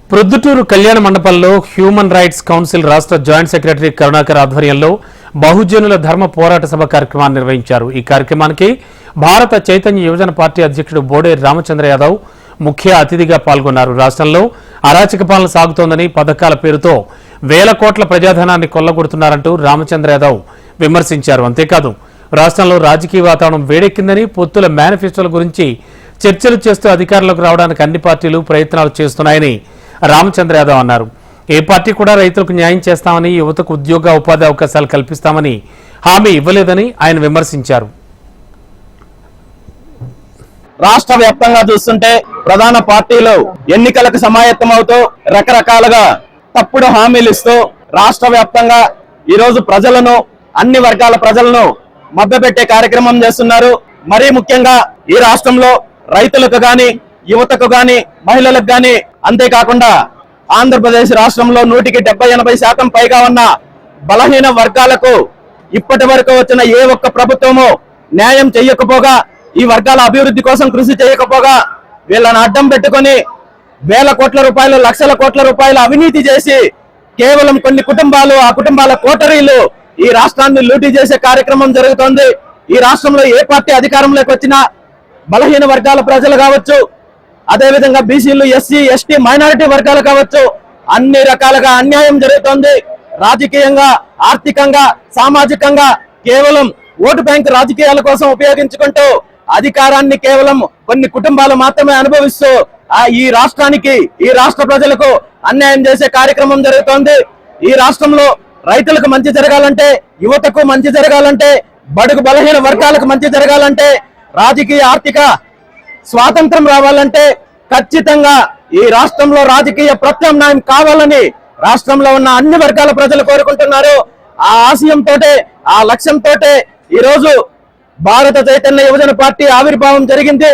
ప్రొద్దుటూరు కళ్యాణ మండపంలో human rights council రాష్ట్ర జాయింట్ సెక్రటరీ కరుణాకర్ ఆధ్వర్యంలో బహుజనుల ధర్మ పోరాట సభ కార్యక్రమాన్ని నిర్వహించారు। ఈ కార్యక్రమానికి భారత చైతన్య యువజన పార్టీ అధ్యక్షుడు బోడే రామచంద్ర యాదవ్ ముఖ్య అతిథిగా పాల్గొన్నారు। రాష్ట్రంలో అరాచక పాలన సాగుతోందని పథకాల పేరుతో వేల కోట్ల ప్రజాధనాన్ని కొల్లగొడుతున్నారంటూ రామచంద్ర యాదవ్ విమర్శించారు। అంతేకాదు రాష్ట్రంలో రాజకీయ వాతావరణం వేడెక్కిందని పొత్తుల మేనిఫెస్టోల గురించి చర్చలు చేస్తూ అధికారంలోకి రావడానికి అన్ని పార్టీలు ప్రయత్నాలు చేస్తున్నాయని రామచంద్ర యాదవ్ అన్నారు। ఏ పార్టీ కూడా రైతులకు న్యాయం చేస్తామని, యువతకు ఉద్యోగ ఉపాధి అవకాశాలు కల్పిస్తామని హామీ ఇవ్వలేదని ఆయన విమర్శించారు। రాష్ట్ర వ్యాప్తంగా చూస్తుంటే ప్రధాన పార్టీలు ఎన్నికలకు సమాయత్తమవుతూ రకరకాలుగా తప్పుడు హామీలు ఇస్తూ రాష్ట్ర వ్యాప్తంగా ఈ రోజు ప్రజలను, అన్ని వర్గాల ప్రజలను మభ్యపెట్టే కార్యక్రమం చేస్తున్నారు। మరీ ముఖ్యంగా ఈ రాష్ట్రంలో రైతులకు గాని, యువతకు గాని, మహిళలకు గాని, అంతేకాకుండా ఆంధ్రప్రదేశ్ రాష్ట్రంలో 100-80% పైగా ఉన్న బలహీన వర్గాలకు ఇప్పటి వరకు వచ్చిన ఏ ఒక్క ప్రభుత్వము న్యాయం చేయకపోగా, ఈ వర్గాల అభివృద్ధి కోసం కృషి చేయకపోగా వీళ్ళని అడ్డం పెట్టుకొని వేల కోట్ల రూపాయలు, లక్షల కోట్ల రూపాయలు అవినీతి చేసి కేవలం కొన్ని కుటుంబాలు, ఆ కుటుంబాల కోటరీలు ఈ రాష్ట్రాన్ని లూటీ చేసే కార్యక్రమం జరుగుతోంది। ఈ రాష్ట్రంలో ఏ పార్టీ అధికారంలోకి వచ్చినా బలహీన వర్గాల ప్రజలు కావచ్చు, అదేవిధంగా బీసీలు, ఎస్సీ, ఎస్టీ, మైనారిటీ వర్గాలు కావచ్చు, అన్ని రకాలుగా అన్యాయం జరుగుతోంది। రాజకీయంగా, ఆర్థికంగా, సామాజికంగా కేవలం ఓటు బ్యాంక్ రాజకీయాల కోసం ఉపయోగించుకుంటూ అధికారాన్ని కేవలం కొన్ని కుటుంబాలు మాత్రమే అనుభవిస్తూ ఈ రాష్ట్రానికి, ఈ రాష్ట్ర ప్రజలకు అన్యాయం చేసే కార్యక్రమం జరుగుతోంది। ఈ రాష్ట్రంలో రైతులకు మంచి జరగాలంటే, యువతకు మంచి జరగాలంటే, బడుగు బలహీన వర్గాలకు మంచి జరగాలంటే, రాజకీయ ఆర్థిక స్వాతంత్రం రావాలంటే ఖచ్చితంగా ఈ రాష్ట్రంలో రాజకీయ ప్రత్యామ్నాయం కావాలని రాష్ట్రంలో ఉన్న అన్ని వర్గాల ప్రజలు కోరుకుంటున్నారు। ఆ ఆశయంతో, ఆ లక్ష్యంతో ఈ రోజు భారత చైతన్య యువజన పార్టీ ఆవిర్భావం జరిగింది।